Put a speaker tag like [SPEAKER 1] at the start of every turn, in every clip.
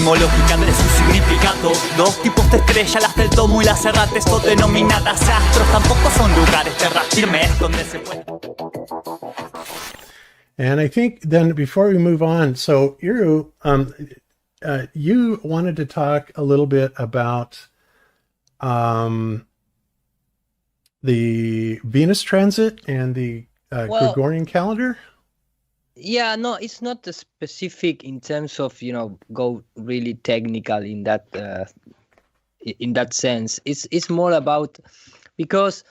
[SPEAKER 1] cosmológica de su significado. Dos tipos de estrellas, las del Tomo y las errantes, o denominadas astros, tampoco son lugares terra firmes donde se puede.
[SPEAKER 2] And I think then before we move on, so Iru, you wanted to talk a little bit about the Venus transit and the Gregorian calendar.
[SPEAKER 3] Yeah, no, it's not specific in terms of, go really technical in that sense. It's more about, because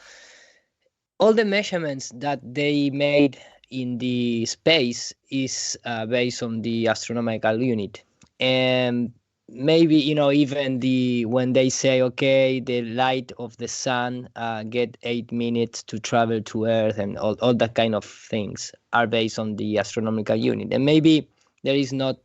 [SPEAKER 3] all the measurements that they made in the space is based on the astronomical unit. And maybe, even when they say, okay, the light of the sun get 8 minutes to travel to Earth, and all that kind of things are based on the astronomical unit. And maybe there is not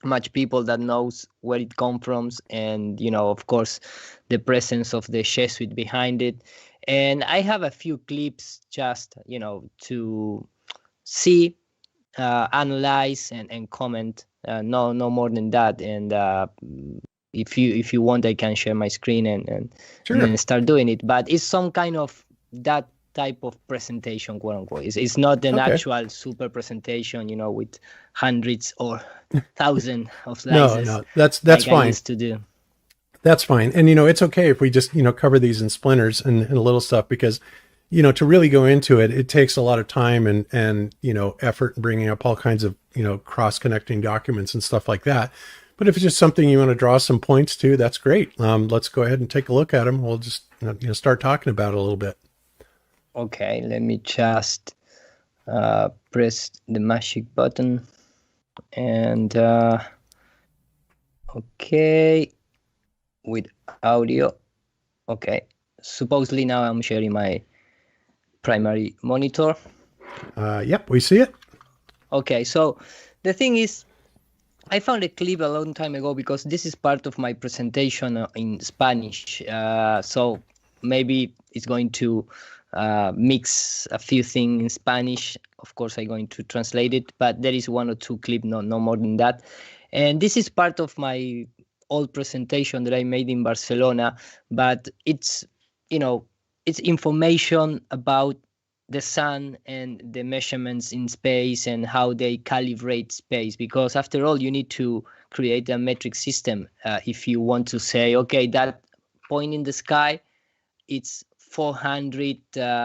[SPEAKER 3] much people that knows where it comes from, and, of course, the presence of the Jesuit behind it. And I have a few clips just, to see, analyze, and comment. No more than that. And if you want, I can share my screen and then start doing it. But it's some kind of that type of presentation, quote unquote. It's not an actual super presentation, with hundreds or thousands of slices.
[SPEAKER 2] No, that's fine.
[SPEAKER 3] I used to do.
[SPEAKER 2] That's fine. And, it's okay if we just, cover these in splinters and little stuff, because, to really go into it, it takes a lot of time and effort and bringing up all kinds of, cross-connecting documents and stuff like that. But if it's just something you want to draw some points to, that's great. Let's go ahead and take a look at them. We'll just, start talking about it a little bit.
[SPEAKER 3] Okay, let me just press the magic button. And, okay, with audio. Okay, supposedly now I'm sharing my primary monitor.
[SPEAKER 2] Yep, we see it.
[SPEAKER 3] Okay, so the thing is, I found a clip a long time ago, because this is part of my presentation in Spanish. So maybe it's going to mix a few things in Spanish. Of course, I'm going to translate it, but there is one or two clips, no more than that. And this is part of my old presentation that I made in Barcelona, but it's, it's information about the sun and the measurements in space and how they calibrate space, because after all, you need to create a metric system if you want to say, okay, that point in the sky, it's 400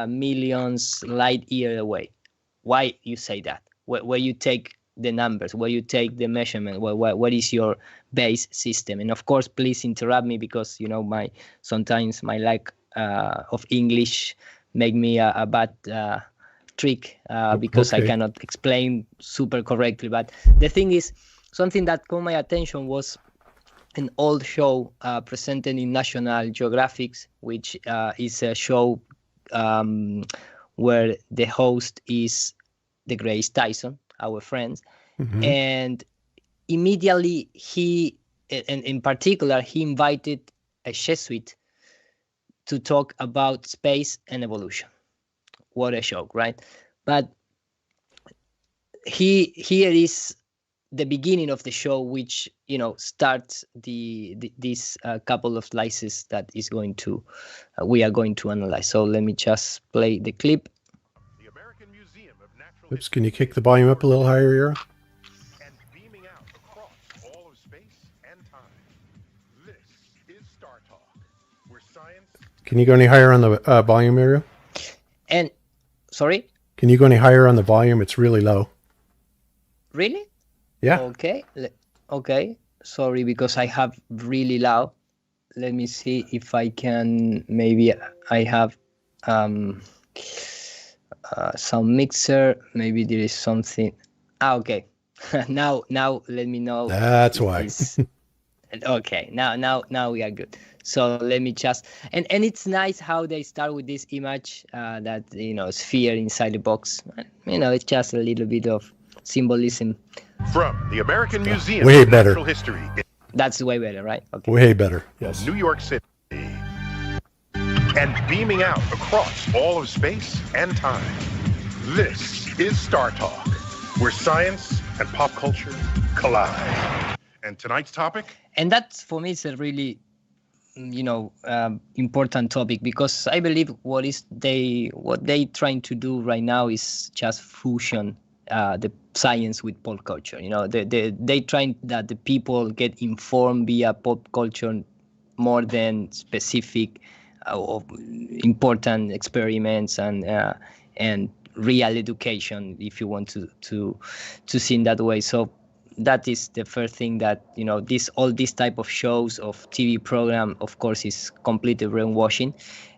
[SPEAKER 3] million light year away. Why you say that? Where you take the numbers, where you take the measurement, what is your base system? And of course, please interrupt me, because sometimes my lack of English make me a bad trick, because I cannot explain super correctly. But the thing is, something that caught my attention was an old show presented in National Geographic, which is a show where the host is the Grace Tyson, our friends. Mm-hmm. And immediately in particular, he invited a Jesuit to talk about space and evolution. What a shock, right? But here is the beginning of the show, which starts this couple of slices that is going to we are going to analyze. So let me just play the clip.
[SPEAKER 4] The American Museum of Natural
[SPEAKER 2] Oops, can you kick the volume up a little higher, Ira?
[SPEAKER 4] And beaming out across all of space and time. This is Star Talk, where science.
[SPEAKER 2] Can you go any higher on the volume, Ira?
[SPEAKER 3] And sorry?
[SPEAKER 2] Can you go any higher on the volume? It's really low.
[SPEAKER 3] Really?
[SPEAKER 2] Yeah.
[SPEAKER 3] Okay. Sorry, because I have really loud. Let me see if I can. Maybe I have some mixer. Maybe there is something. Okay. now let me know.
[SPEAKER 2] That's why.
[SPEAKER 3] Okay. Now we are good. So let me just and it's nice how they start with this image that sphere inside the box. It's just a little bit of symbolism.
[SPEAKER 4] From the American Museum
[SPEAKER 2] way
[SPEAKER 4] of
[SPEAKER 2] better.
[SPEAKER 4] Natural History.
[SPEAKER 3] That's way better, right? Okay.
[SPEAKER 2] Way better. Yes.
[SPEAKER 4] New York City. And beaming out across all of space and time. This is Star Talk, where science and pop culture collide. And tonight's topic?
[SPEAKER 3] And that for me is a really important topic, because I believe what they trying to do right now is just fusion the science with pop culture. They trying that the people get informed via pop culture more than specific of important experiments and real education, if you want to see in that way. So that is the first thing that all these type of shows of TV program, of course, is completely brainwashing,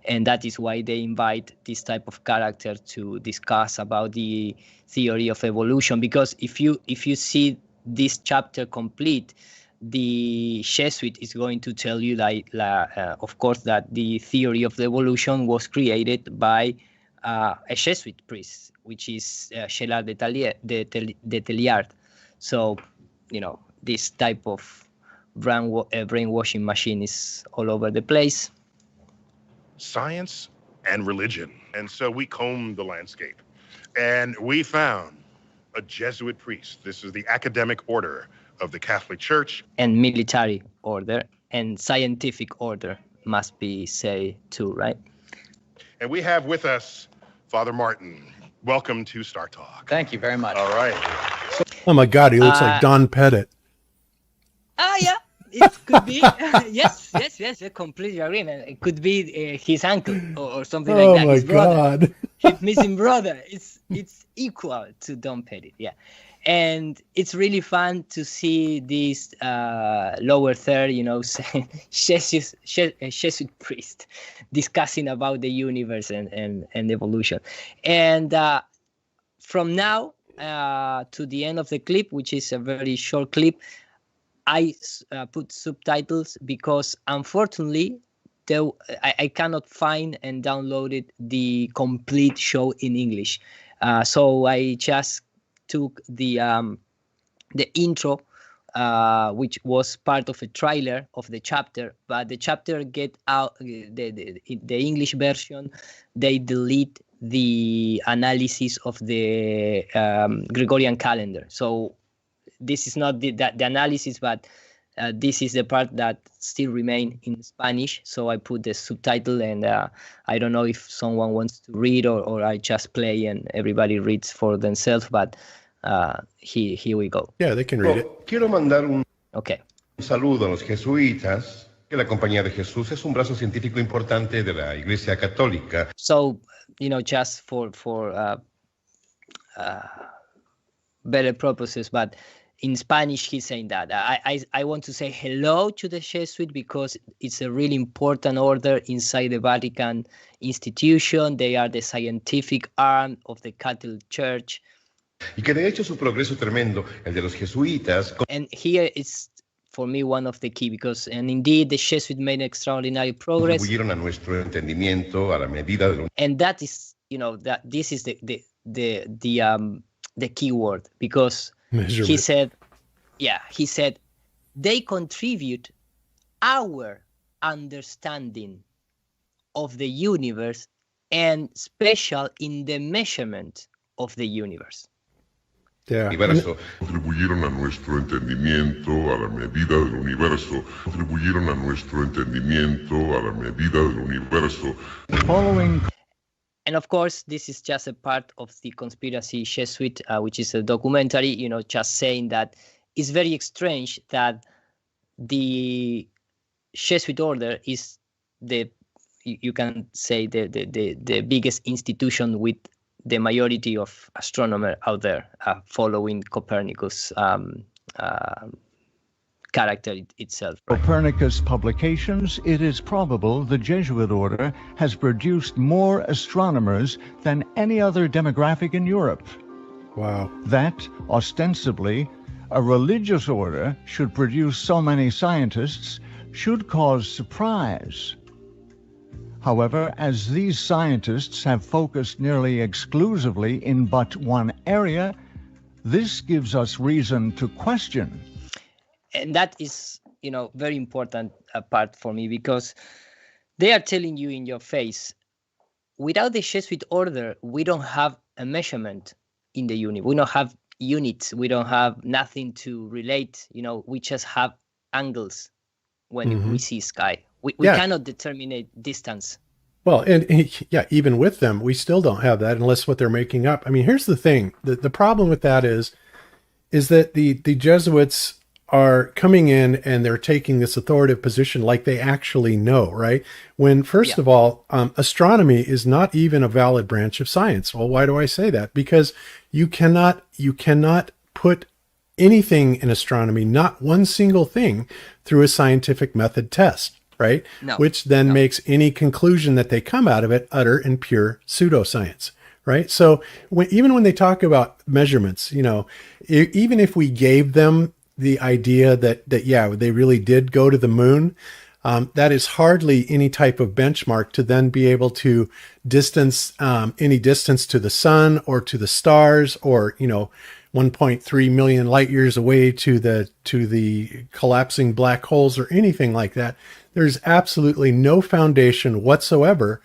[SPEAKER 3] and that is why they invite this type of character to discuss about the theory of evolution. Because if you see this chapter complete, the Jesuit is going to tell you of course, that the theory of the evolution was created by a Jesuit priest, which is Gérard de Telliard. So, this type of brainwashing machine is all over the place.
[SPEAKER 4] Science and religion. And so we combed the landscape and we found a Jesuit priest. This is the academic order of the Catholic Church.
[SPEAKER 3] And military order and scientific order must be said too, right?
[SPEAKER 4] And we have with us Father Martin. Welcome to Star Talk.
[SPEAKER 5] Thank you very much.
[SPEAKER 4] All right.
[SPEAKER 2] Oh my God, he looks like Don Pettit.
[SPEAKER 3] Yeah, it could be. yes, I completely agree, man. It could be his uncle or something like that.
[SPEAKER 2] Oh my
[SPEAKER 3] His brother.
[SPEAKER 2] God.
[SPEAKER 3] His missing brother. It's equal to Don Pettit, yeah. And it's really fun to see this lower third, Jesuit priest discussing about the universe and evolution. And from now to the end of the clip, which is a very short clip, I put subtitles because unfortunately I cannot find and downloaded the complete show in English. So I just took the intro, which was part of a trailer of the chapter, but the chapter get out the English version. They delete the analysis of the Gregorian calendar. So this is not the analysis, but this is the part that still remain in Spanish. So I put the subtitle, and I don't know if someone wants to read or I just play and everybody reads for themselves, but here we go.
[SPEAKER 2] Yeah, they can read it.
[SPEAKER 6] Quiero mandar un
[SPEAKER 3] Okay.
[SPEAKER 6] saludo a los jesuitas, que la Compañía de Jesús es un brazo científico importante de la Iglesia Católica.
[SPEAKER 3] So, just for better purposes, but in Spanish, he's saying that. I want to say hello to the Jesuit because it's a really important order inside the Vatican institution. They are the scientific arm of the Catholic Church.
[SPEAKER 6] Y que de hecho su progreso tremendo, el de los jesuitas,
[SPEAKER 3] And here is, for me, one of the key, because, and indeed, the Jesuit made extraordinary progress.
[SPEAKER 6] contribuyeron a nuestro entendimiento a la medida de lo
[SPEAKER 3] And that is, that this is the key word, because
[SPEAKER 2] Measurement.
[SPEAKER 3] he said, they contribute our understanding of the universe and special in the measurement of the universe.
[SPEAKER 2] Yeah.
[SPEAKER 6] universo.
[SPEAKER 7] Contribuyeron a nuestro entendimiento a la medida del universo. Contribuyeron a nuestro entendimiento a la medida del universo.
[SPEAKER 3] And of course, this is just a part of the Conspiracy Jesuit, which is a documentary, just saying that it's very strange that the Jesuit order is you can say the biggest institution with the majority of astronomers out there following Copernicus character itself.
[SPEAKER 8] Copernicus publications, it is probable the Jesuit order has produced more astronomers than any other demographic in Europe.
[SPEAKER 2] Wow.
[SPEAKER 8] That, ostensibly, a religious order should produce so many scientists should cause surprise. However, as these scientists have focused nearly exclusively in but one area, this gives us reason to question.
[SPEAKER 3] And that is, very important part for me, because they are telling you in your face, without the Jesuit order, we don't have a measurement in the universe. We don't have units. We don't have nothing to relate. We just have angles when we see sky. We
[SPEAKER 2] Yeah.
[SPEAKER 3] cannot determine a distance.
[SPEAKER 2] Well, and yeah, even with them, we still don't have that unless what they're making up. I mean, here's the thing. The problem with that is that the Jesuits are coming in and they're taking this authoritative position like they actually know, right? When, first of all, astronomy is not even a valid branch of science. Well, why do I say that? Because you cannot put anything in astronomy, not one single thing, through a scientific method test, right?
[SPEAKER 3] No.
[SPEAKER 2] Which then makes any conclusion that they come out of it utter and pure pseudoscience. Right. So even when they talk about measurements, even if we gave them the idea that yeah, they really did go to the moon, that is hardly any type of benchmark to then be able to distance any distance to the sun or to the stars, or 1.3 million light years away to the collapsing black holes or anything like that. There's absolutely no foundation whatsoever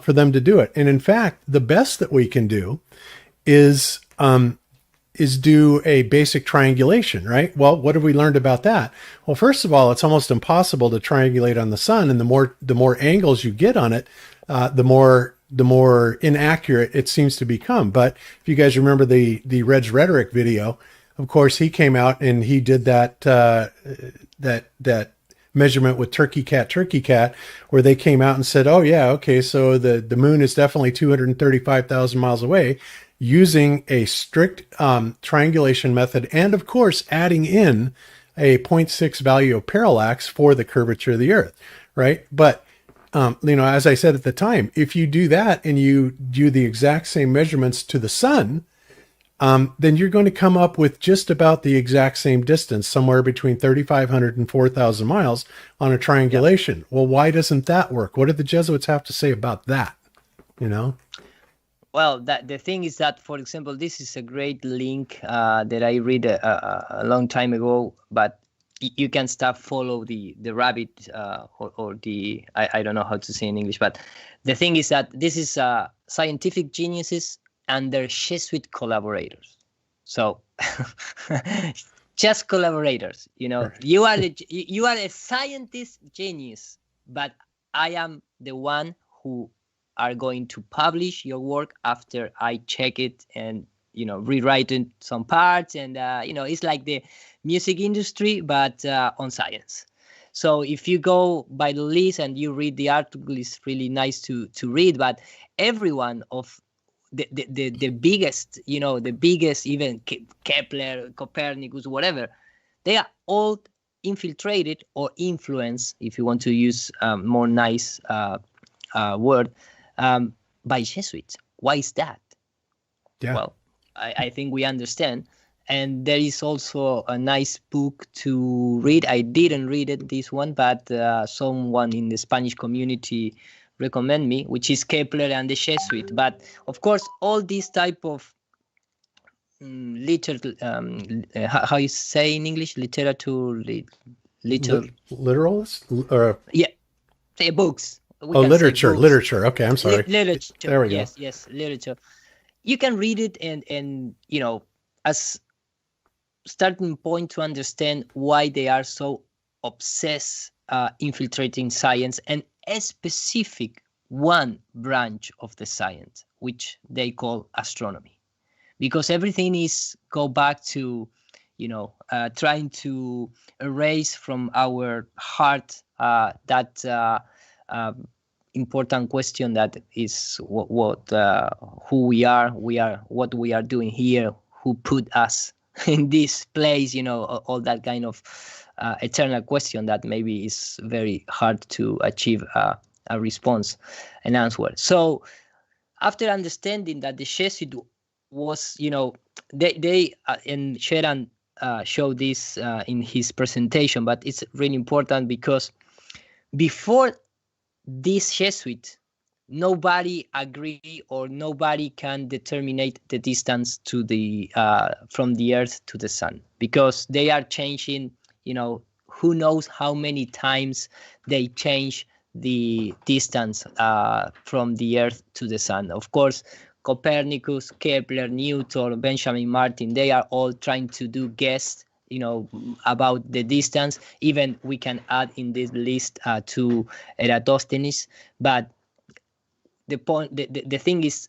[SPEAKER 2] for them to do it. And in fact, the best that we can do is do a basic triangulation, right? Well, what have we learned about that? Well, first of all, it's almost impossible to triangulate on the sun, and the more angles you get on it, the more inaccurate it seems to become. But if you guys remember the Red's Rhetoric video, of course, he came out and he did that measurement with Turkey Cat, where they came out and said, oh yeah, okay, so the moon is definitely 235,000 miles away, using a strict triangulation method, and of course adding in a 0.6 value of parallax for the curvature of the Earth, right? But as I said at the time, if you do that and you do the exact same measurements to the sun, then you're going to come up with just about the exact same distance, somewhere between 3,500 and 4,000 miles on a triangulation. Well, why doesn't that work? What did the Jesuits have to say about that?
[SPEAKER 3] Well, the thing is that, for example, this is a great link that I read a long time ago, but you can start follow the rabbit or the, I don't know how to say in English, but the thing is that this is scientific geniuses and their Jesuit collaborators. So just collaborators,
[SPEAKER 2] Right.
[SPEAKER 3] you are a scientist genius, but I am the one who are going to publish your work after I check it and, rewrite in some parts. And, it's like the music industry, but on science. So if you go by the list and you read the article, it's really nice to read, but everyone of the biggest, even Kepler, Copernicus, whatever, they are all infiltrated or influenced, if you want to use a more nice word, by Jesuits. Why is that?
[SPEAKER 2] Yeah.
[SPEAKER 3] Well, I think we understand. And there is also a nice book to read. I didn't read it, this one, but someone in the Spanish community recommend me, which is Kepler and the Jesuit. But of course, all these type of how you say in English, literalist,
[SPEAKER 2] or
[SPEAKER 3] the books.
[SPEAKER 2] Literature. Okay, I'm sorry.
[SPEAKER 3] Literature.
[SPEAKER 2] There we go.
[SPEAKER 3] Yes, literature. You can read it and as starting point to understand why they are so obsessed infiltrating science, and a specific one branch of the science, which they call astronomy, because everything is go back to trying to erase from our heart that important question that is who we are, what we are doing here, who put us in this place, all that kind of eternal question that maybe is very hard to achieve a response, an answer. So after understanding that the Jesuit was, they and Sheran showed this in his presentation, but it's really important because before this Jesuit, nobody agree or nobody can determine the distance to the from the Earth to the Sun, because they are changing, who knows how many times they change the distance from the Earth to the Sun. Of course, Copernicus, Kepler, Newton, Benjamin Martin, they are all trying to do guess, about the distance. Even we can add in this list to Eratosthenes. But the thing is,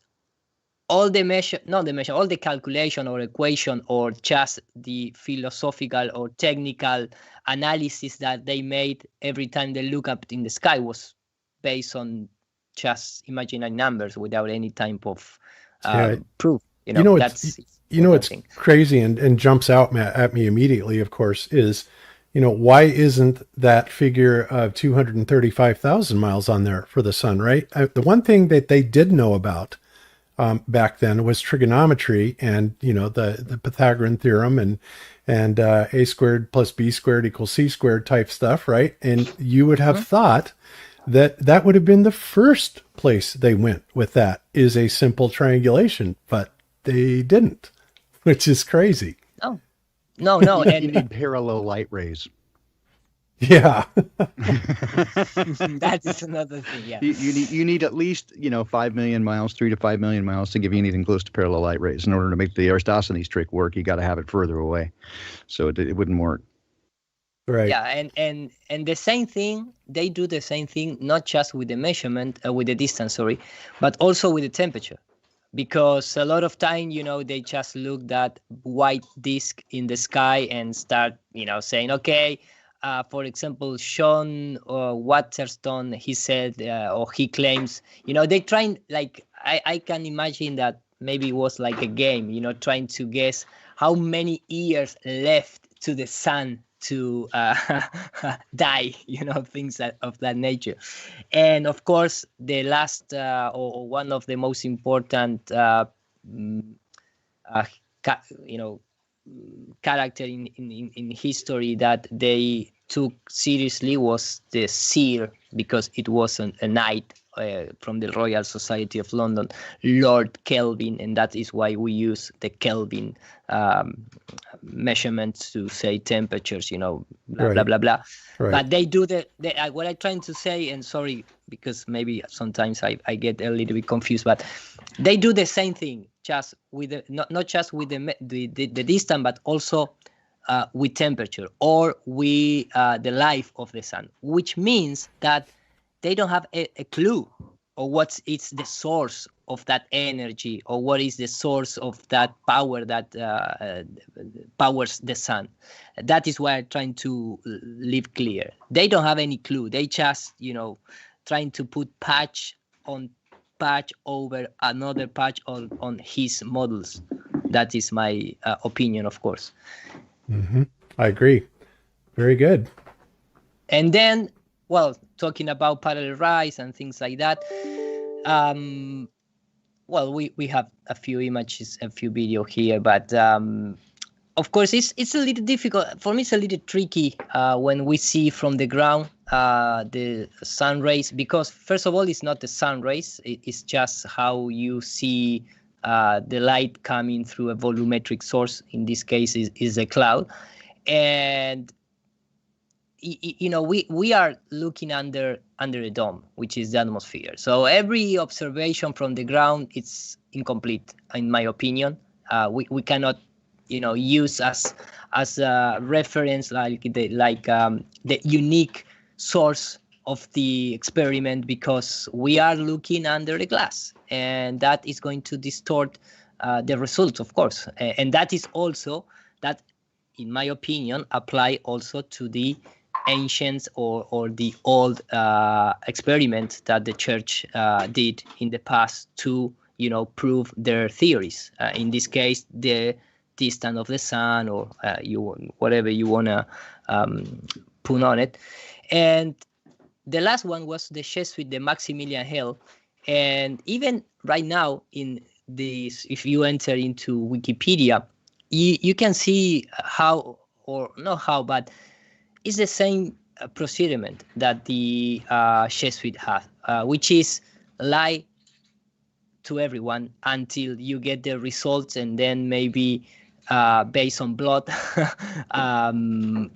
[SPEAKER 3] all the calculation or equation or just the philosophical or technical analysis that they made every time they look up in the sky was based on just imaginary numbers without any type of proof.
[SPEAKER 2] It's crazy and jumps out at me immediately, of course, is, why isn't that figure of 235,000 miles on there for the sun, right? The one thing that they did know about back then was trigonometry and, the Pythagorean theorem and a squared plus b squared equals c squared type stuff, right? And you would have thought that would have been the first place they went with that, is a simple triangulation, but they didn't, which is crazy.
[SPEAKER 3] No.
[SPEAKER 5] And you need parallel light rays.
[SPEAKER 2] Yeah.
[SPEAKER 3] That is another thing. Yeah.
[SPEAKER 5] You need at least 5 million miles, 3 to 5 million miles to give you anything close to parallel light rays. In order to make the Eratosthenes trick work, you got to have it further away, so it wouldn't work.
[SPEAKER 2] Right.
[SPEAKER 3] Yeah, and the same thing, they do the same thing, not just with the measurement, with the distance, but also with the temperature. Because a lot of time, they just look that white disk in the sky and start, saying, okay, for example, Sean Waterston, he said, or he claims, they trying, like, I can imagine that maybe it was like a game, trying to guess how many years left to the sun to die, things of that nature. And of course, the last or one of the most important character in history that they took seriously was the seer, because it was a knight from the Royal Society of London, Lord Kelvin, and that is why we use the Kelvin measurements to say temperatures, blah,
[SPEAKER 2] Right.
[SPEAKER 3] blah, blah, blah.
[SPEAKER 2] Right.
[SPEAKER 3] But they do what I'm trying to say, and sorry, because maybe sometimes I get a little bit confused, but they do the same thing, just with not just with the distance, but also with temperature or with the life of the sun, which means that they don't have a clue or what's the source of that energy, or what is the source of that power that powers the sun. That is why I'm trying to leave clear. They don't have any clue. They just, trying to put patch on patch over another patch on his models. That is my opinion, of course.
[SPEAKER 2] Mm-hmm. I agree. Very good.
[SPEAKER 3] And then, well, talking about parallel rise and things like that, well, we have a few images, a few video here, but of course it's a little difficult for me. It's a little tricky when we see from the ground the sun rays, because first of all, it's not the sun rays; it's just how you see the light coming through a volumetric source. In this case, is a cloud, and we are looking under a dome, which is the atmosphere. So every observation from the ground, it's incomplete, in my opinion. We cannot, use as a reference like the unique source of the experiment, because we are looking under the glass, and that is going to distort the results, of course. And that is also that, in my opinion, apply also to the ancient or the old experiment that the church did in the past to prove their theories. In this case, the distance of the sun, or whatever you want to put on it. And the last one was the Jesuit, the Maximilian Hell. And even right now, in this, if you enter into Wikipedia, you can see how, or not how, but it's the same procediment that the Jesuit have, which is lie to everyone until you get the results, and then maybe based on blood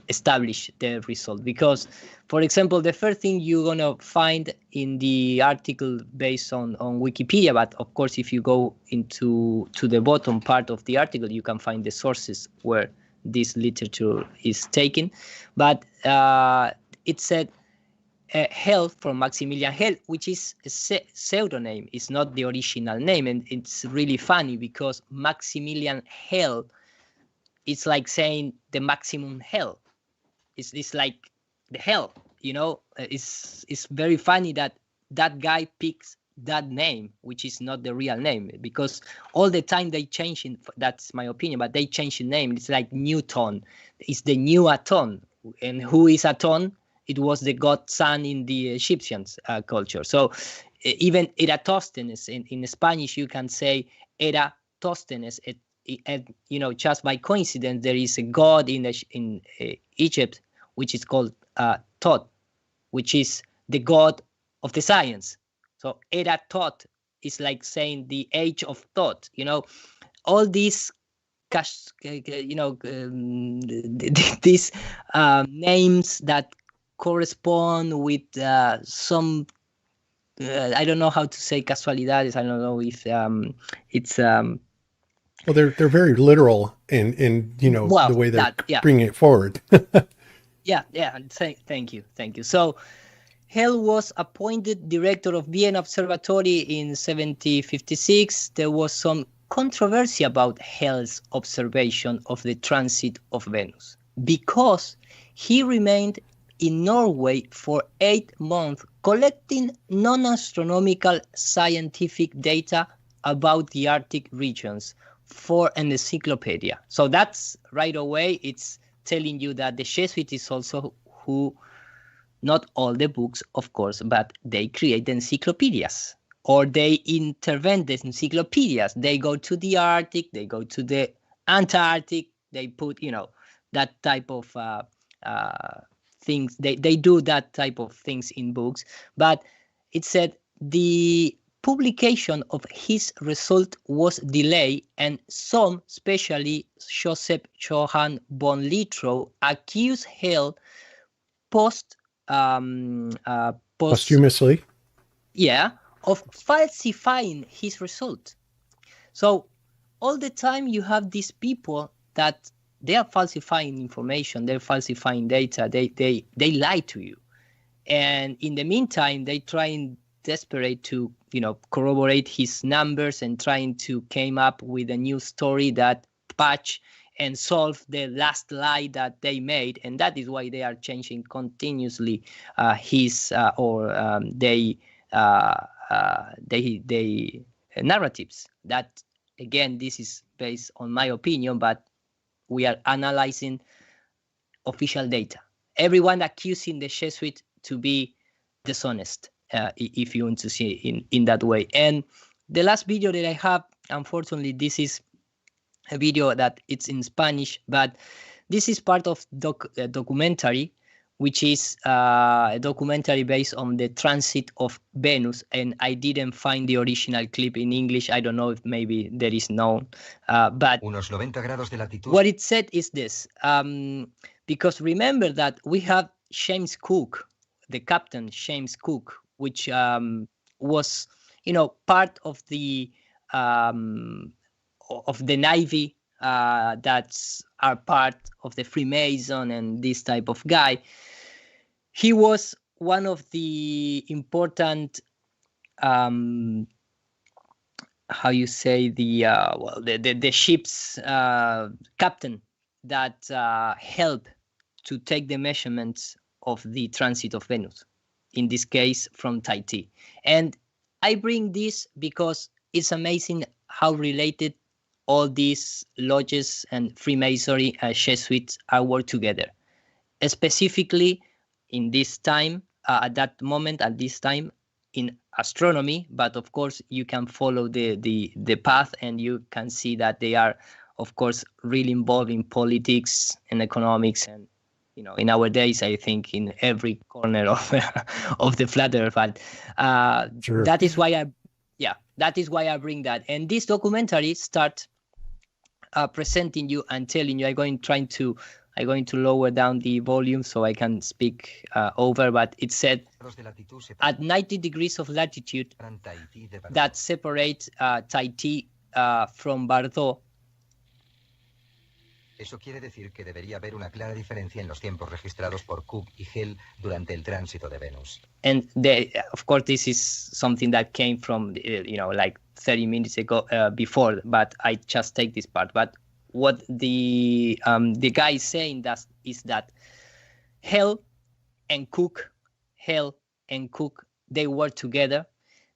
[SPEAKER 3] establish the result. Because, for example, the first thing you're gonna find in the article based on Wikipedia, but of course if you go to the bottom part of the article, you can find the sources where this literature is taken. But it said Hell from Maximilian Hell, which is a pseudonym, it's not the original name. And it's really funny because Maximilian Hell, it's like saying the maximum hell. It's like the hell, you know. It's very funny that guy picks that name, which is not the real name, because all the time they change it. That's my opinion, but they change the name. It's like Newton. It's the new Aton. And who is Aton? It was the god sun in the Egyptians culture. So even Eratosthenes in Spanish, you can say Eratosthenes. And you know, just by coincidence, there is a god in Egypt which is called Thoth, which is the god of the science. So Thoth is like saying the age of thought. You know, all these these names that correspond with some I don't know how to say casualidades. I don't know if it's
[SPEAKER 2] well, they're very literal in you know, the way they're bringing it forward.
[SPEAKER 3] Yeah. Thank you. So Hell was appointed director of Vienna Observatory in 1756. There was some controversy about Hell's observation of the transit of Venus because he remained in Norway for 8 months collecting non-astronomical scientific data about the Arctic regions for an encyclopedia. So that's right away, it's telling you that the Jesuit is also who, not all the books, of course, but they create the encyclopedias, or they invent the encyclopedias. They go to the Arctic, they go to the Antarctic, they put, you know, that type of things. They do that type of things in books. But it said the publication of his result was delayed, and some, especially Joseph Johann von Littrow, accused Hell
[SPEAKER 2] posthumously,
[SPEAKER 3] of falsifying his result. So all the time you have these people that they are falsifying information, they're falsifying data, they lie to you, and in the meantime they trying desperate to, you know, corroborate his numbers and trying to came up with a new story that patch and solve the last lie that they made. And that is why they are changing continuously they narratives. That, again, this is based on my opinion, but we are analyzing official data. Everyone accusing the Jesuit to be dishonest, if you want to see it in that way. And the last video that I have, unfortunately, this is a video that it's in Spanish, but this is part of a documentary, which is a documentary based on the transit of Venus. And I didn't find the original clip in English. I don't know if maybe there is no, but what it said is this, because remember that we have James Cook, the captain James Cook, which was, you know, part of the Navy that are part of the Freemason and this type of guy. He was one of the important, the ship's captain that helped to take the measurements of the transit of Venus, in this case from Tahiti. And I bring this because it's amazing how related all these lodges and Freemasonry Jesuits are work together, specifically in this time, at this time in astronomy. But of course you can follow the path and you can see that they are, of course, really involved in politics and economics, and, you know, in our days, I think in every corner of the flat earth. But
[SPEAKER 2] sure.
[SPEAKER 3] That is why I bring that. And this documentary starts presenting you and telling you. I'm going to lower down the volume so I can speak over, but it said at 90 degrees of latitude that separate Tahiti from Bardo.
[SPEAKER 9] Eso quiere decir que debería haber una clara diferencia en los tiempos registrados por Cook y Hell durante el tránsito de Venus.
[SPEAKER 3] And of course, this is something that came from, like 30 minutes ago before, but I just take this part. But what the guy is saying is that Hell and Cook, they work together.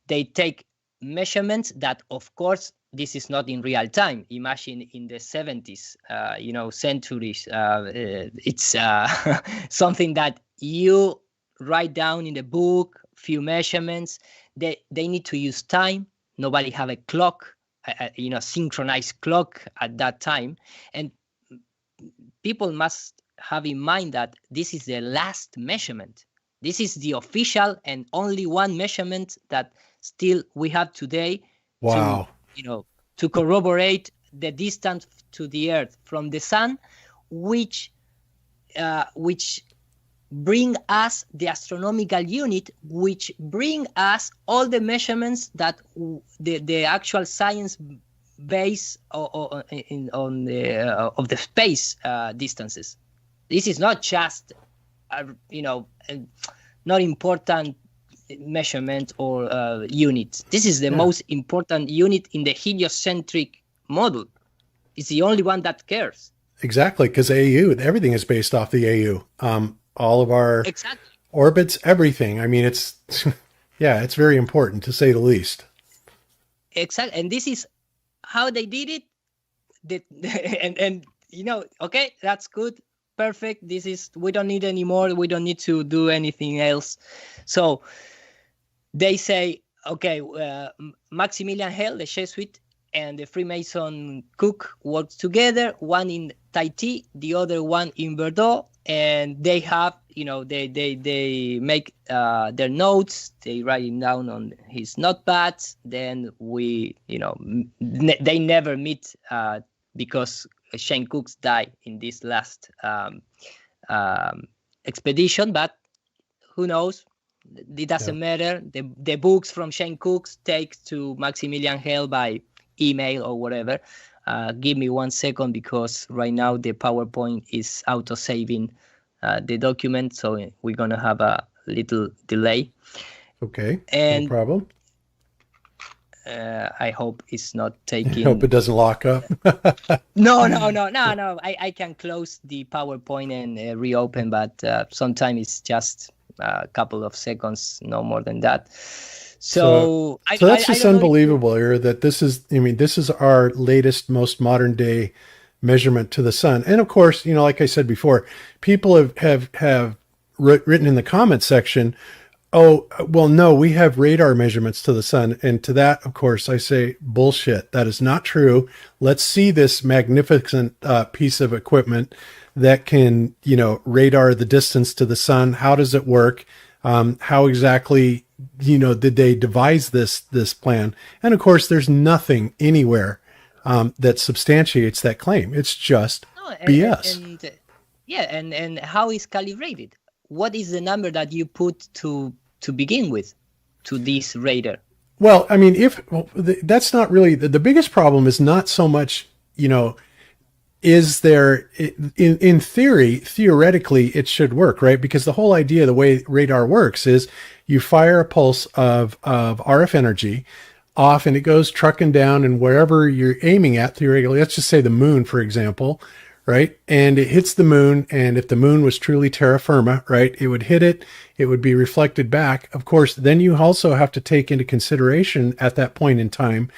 [SPEAKER 3] They take measurements that, of course, this is not in real time. Imagine in the 70s, centuries. It's something that you write down in the book, few measurements. They need to use time. Nobody have a clock, synchronized clock at that time. And people must have in mind that this is the last measurement. This is the official and only one measurement that still we have today.
[SPEAKER 2] Wow.
[SPEAKER 3] To corroborate the distance to the Earth from the Sun, which bring us the astronomical unit, which bring us all the measurements that the actual science base of the space distances. This is not just not important measurement or unit. This is the most important unit in the heliocentric model. It's the only one that cares.
[SPEAKER 2] Exactly, because AU, everything is based off the AU. All of our orbits, everything. I mean, it's it's very important to say the least.
[SPEAKER 3] Exactly, and this is how they did it. Okay, that's good, perfect. We don't need any more. We don't need to do anything else. So they say, okay, Maximilian Hell, the Jesuit, and the Freemason Cook work together, one in Tahiti, the other one in Bordeaux, and they have, they make their notes, they write it down on his notepads. Then they never meet because Shane Cooks died in this last expedition, but who knows? It doesn't matter. The books from Shane Cooks take to Maximilian Hell by email or whatever. Give me 1 second because right now the PowerPoint is auto-saving the document, so we're going to have a little delay.
[SPEAKER 2] Okay,
[SPEAKER 3] and
[SPEAKER 2] no problem.
[SPEAKER 3] I hope it's not taking...
[SPEAKER 2] I hope it doesn't lock up.
[SPEAKER 3] No. I can close the PowerPoint and reopen, but sometimes it's just a couple of seconds, no more than that. So
[SPEAKER 2] that's just unbelievable, Ira, that this is our latest, most modern day measurement to the sun. And of course, like I said before, people have written in the comments section, oh, well, no, we have radar measurements to the sun. And to that, of course, I say, bullshit. That is not true. Let's see this magnificent piece of equipment that can, radar the distance to the sun. How does it work? How exactly, did they devise this plan? And of course, there's nothing anywhere that substantiates that claim. It's just BS.
[SPEAKER 3] And how is calibrated? What is the number that you put to begin with to this radar?
[SPEAKER 2] Well, I mean, that's not really the biggest problem. Is not so much, is there in theoretically it should work, right? Because the whole idea, the way radar works, is you fire a pulse of RF energy off, and it goes trucking down, and wherever you're aiming at, theoretically, let's just say the moon, for example, right? And it hits the moon, and if the moon was truly terra firma, right, it would hit it, it would be reflected back. Of course, then you also have to take into consideration at that point in time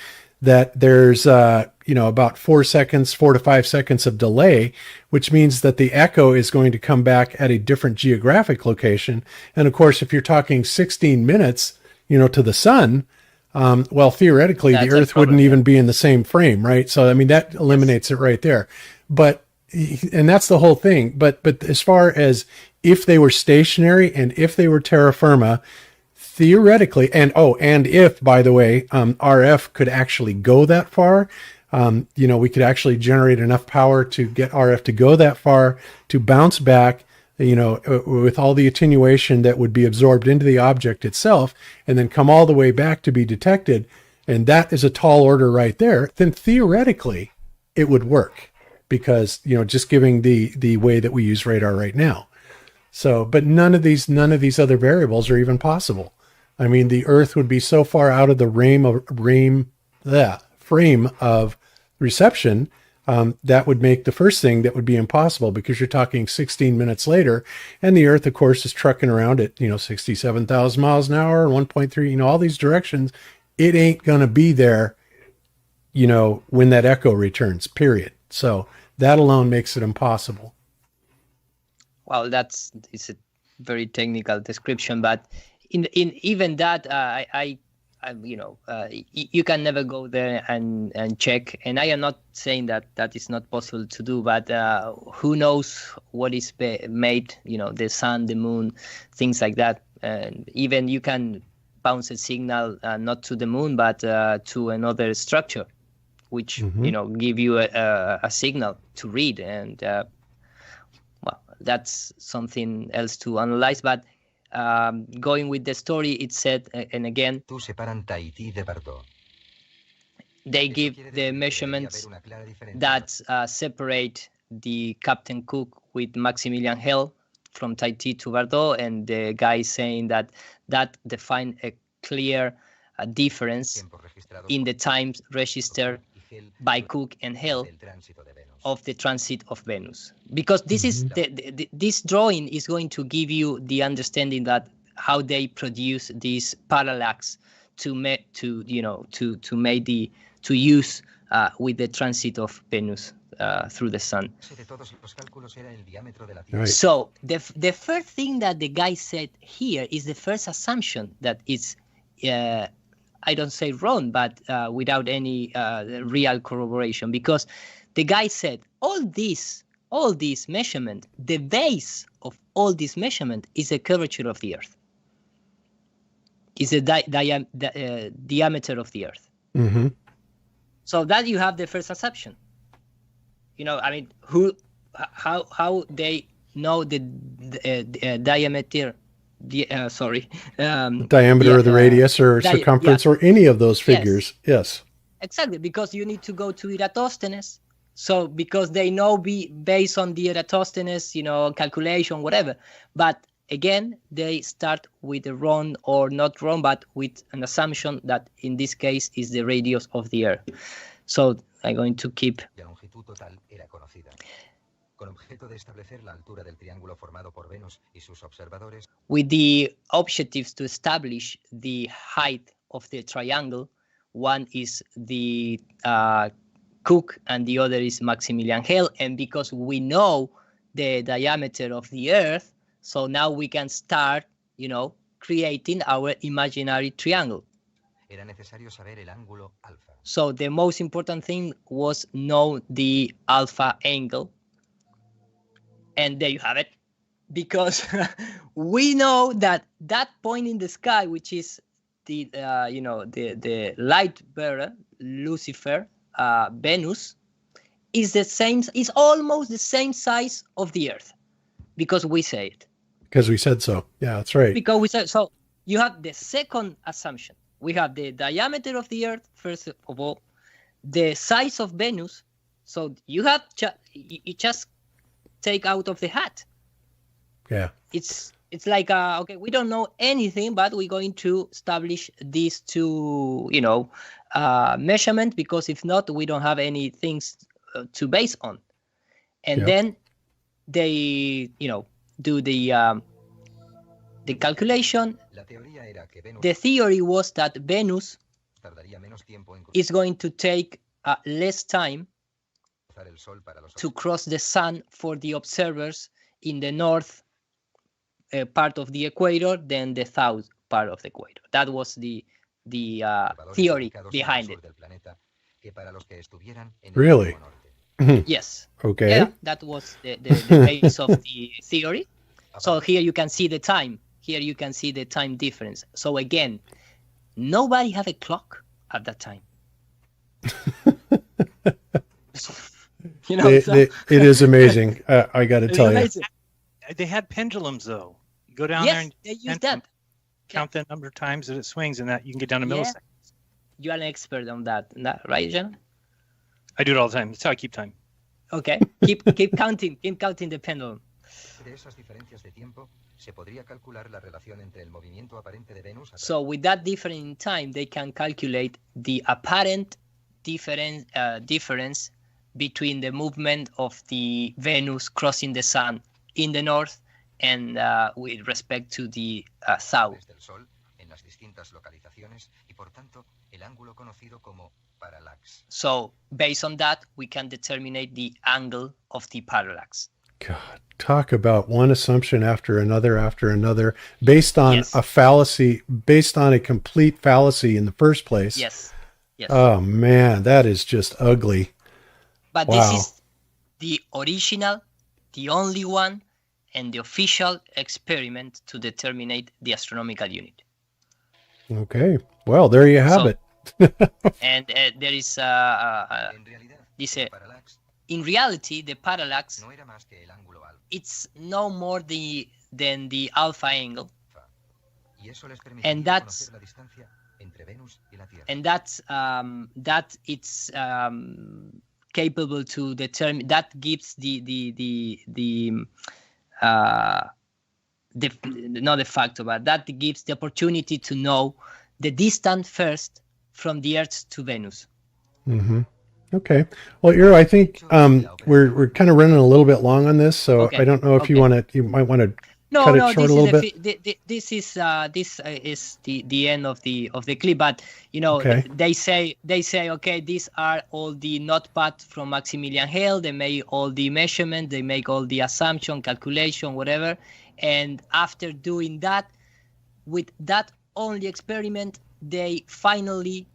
[SPEAKER 2] that there's about 4 to 5 seconds of delay, which means that the echo is going to come back at a different geographic location. And of course, if you're talking 16 minutes, to the sun, well, theoretically, the Earth wouldn't even be in the same frame, right? So, I mean, that eliminates it right there. And that's the whole thing. But as far as if they were stationary and if they were terra firma, theoretically, and if, by the way, RF could actually go that far, we could actually generate enough power to get RF to go that far, to bounce back, with all the attenuation that would be absorbed into the object itself, and then come all the way back to be detected. And that is a tall order right there. Then theoretically, it would work, because, just giving the way that we use radar right now. So, but none of these other variables are even possible. I mean, the Earth would be so far out of the frame of reception, that would make the first thing that would be impossible, because you're talking 16 minutes later, and the Earth, of course, is trucking around at 67,000 miles an hour and 1.3, all these directions. It ain't going to be there, when that echo returns, period. So that alone makes it impossible.
[SPEAKER 3] Well, it's a very technical description, but in even that, you can never go there and check. And I am not saying that is not possible to do, but who knows what is made? The sun, the moon, things like that. And even you can bounce a signal not to the moon, but to another structure, which give you a signal to read. And that's something else to analyze. But going with the story, it said, and again, they give the measurements that separate the Captain Cook with Maximilian Hell from Tahiti to Bordeaux, and the guy saying that defined a clear difference in the times registered by Cook and Hell of the transit of Venus, because this is this drawing is going to give you the understanding that how they produce these parallax to use with the transit of Venus through the sun.
[SPEAKER 2] Right.
[SPEAKER 3] So the first thing that the guy said here is the first assumption that is I don't say wrong, but without any real corroboration, because the guy said all this measurement, the base of all this measurement is the curvature of the Earth, is the diameter of the Earth.
[SPEAKER 2] Mm-hmm.
[SPEAKER 3] So that you have the first assumption. How they know the diameter.
[SPEAKER 2] Diameter of the radius or circumference or any of those figures. Yes.
[SPEAKER 3] Exactly, because you need to go to Eratosthenes. So because they know based on the Eratosthenes, calculation, whatever. But again, they start with the wrong or not wrong, but with an assumption that in this case is the radius of the Earth. So I'm going to keep. With the objectives to establish the height of the triangle, one is the Cook and the other is Maximilian Hell. And because we know the diameter of the Earth, so now we can start, creating our imaginary triangle. So the most important thing was know the alpha angle. And there you have it, because we know that point in the sky, which is the light bearer, Lucifer, Venus, is almost the same size of the Earth, because we say it.
[SPEAKER 2] Because we said so. Yeah, that's right.
[SPEAKER 3] Because we said so. You have the second assumption. We have the diameter of the Earth, first of all, the size of Venus. So you have you just take out of the hat.
[SPEAKER 2] Yeah.
[SPEAKER 3] It's like okay, we don't know anything, but we're going to establish these two measurements, because if not, we don't have any things to base on. And then they do the calculation. The theory was that Venus is going to take less time to cross the sun for the observers in the north part of the equator than the south part of the equator. That was the theory behind it.
[SPEAKER 2] Really?
[SPEAKER 3] Yes.
[SPEAKER 2] Okay.
[SPEAKER 3] Yeah, that was the base of the theory. So here you can see the time. Here you can see the time difference. So again, nobody had a clock at that time. You know, so,
[SPEAKER 2] it is amazing. I got to
[SPEAKER 3] it's
[SPEAKER 2] tell you.
[SPEAKER 3] amazing.
[SPEAKER 10] They had pendulums though. You go down there
[SPEAKER 3] Yes,
[SPEAKER 10] and
[SPEAKER 3] they use that.
[SPEAKER 10] count the number of times that it swings, and that you can get down to
[SPEAKER 3] Yeah.
[SPEAKER 10] milliseconds.
[SPEAKER 3] You are an expert on that, right, Jen?
[SPEAKER 10] I do it all the time. That's how I keep time.
[SPEAKER 3] Okay, keep counting the pendulum.
[SPEAKER 9] De esas diferencias de tiempo, se podría calcular la relación entre el movimiento aparente de Venus.
[SPEAKER 3] So with that difference in time, they can calculate the apparent difference between the movement of the Venus crossing the sun in the north and with respect to the south.
[SPEAKER 9] Del Sol en las distintas localizaciones y por tanto el ángulo conocido como parallax.
[SPEAKER 3] So based on that, we can determine the angle of the parallax.
[SPEAKER 2] God, talk about one assumption after another, based on
[SPEAKER 3] Yes.
[SPEAKER 2] a fallacy, based on a complete fallacy in the first place.
[SPEAKER 3] Yes. Yes.
[SPEAKER 2] Oh man, that is just ugly.
[SPEAKER 3] But
[SPEAKER 2] Wow.
[SPEAKER 3] this is the original, the only one, and the official experiment to determine the astronomical unit.
[SPEAKER 2] Okay. Well, there you have
[SPEAKER 3] So-
[SPEAKER 2] it.
[SPEAKER 3] And there is
[SPEAKER 9] En realidad,
[SPEAKER 3] dice,
[SPEAKER 9] el parallax
[SPEAKER 3] in reality, the parallax,
[SPEAKER 9] no era más que el ángulo alfa,
[SPEAKER 3] it's no more than the alpha angle,
[SPEAKER 9] y eso les
[SPEAKER 3] And
[SPEAKER 9] permitiría
[SPEAKER 3] that's-
[SPEAKER 9] conocer la distancia entre Venus y la Tierra.
[SPEAKER 3] and that it's capable to determine. That gives not the factor, but that gives the opportunity to know the distance first from the Earth to Venus.
[SPEAKER 2] Mm-hmm. Okay. Well, Iro, I think we're kind of running a little bit long on this, so
[SPEAKER 3] Okay.
[SPEAKER 2] I don't know if you might want to
[SPEAKER 3] No,
[SPEAKER 2] cut it
[SPEAKER 3] no,
[SPEAKER 2] short
[SPEAKER 3] this
[SPEAKER 2] a little
[SPEAKER 3] is
[SPEAKER 2] bit.
[SPEAKER 3] this is the end of the clip. But you know,
[SPEAKER 2] Okay.
[SPEAKER 3] they say okay, these are all the notepad from Maximilian Hale. They make all the measurement, they make all the assumption, calculation, whatever. And after doing that, with that only experiment, they finally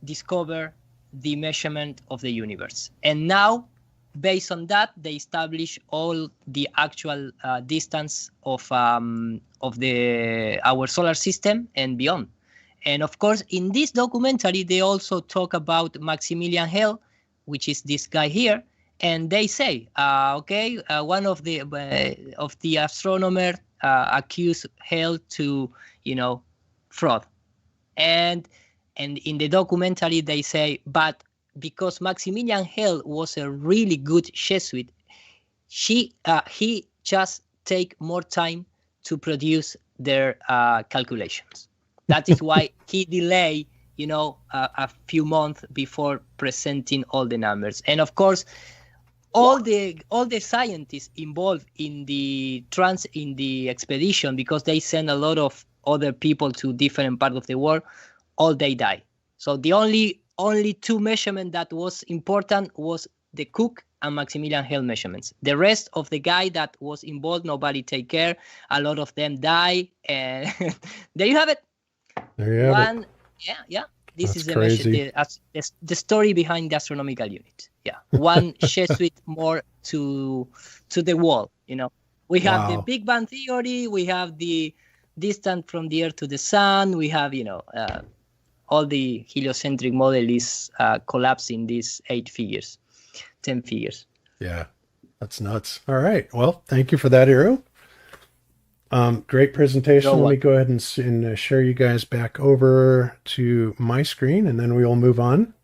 [SPEAKER 3] discover the measurement of the universe. And now, based on that, they establish all the actual distance of our solar system and beyond. And of course, in this documentary, they also talk about Maximilian Hale, which is this guy here, and they say, one of the astronomer accused Hale to, fraud, and in the documentary they say, but because Maximilian Hale was a really good Jesuit, he just take more time to produce their calculations. That is why he delay, a few months before presenting all the numbers. And of course, all the scientists involved in the expedition, because they send a lot of other people to different parts of the world, all they die. So the only two measurements that was important was the Cook and Maximilian Hale measurements. The rest of the guy that was involved, nobody take care. A lot of them die, and there you have it.
[SPEAKER 2] There you have it.
[SPEAKER 3] Yeah. This
[SPEAKER 2] That's
[SPEAKER 3] is
[SPEAKER 2] crazy.
[SPEAKER 3] the story behind the astronomical unit. Yeah, one Jesuit more to the wall. We have the
[SPEAKER 2] Wow.
[SPEAKER 3] Big Bang theory. We have the distance from the Earth to the Sun. We have all the heliocentric model is collapsing these 10 figures.
[SPEAKER 2] Yeah, that's nuts. All right. Well, thank you for that, Iro. Great presentation.
[SPEAKER 3] You're
[SPEAKER 2] Let me go ahead and share you guys back over to my screen, and then we will move on.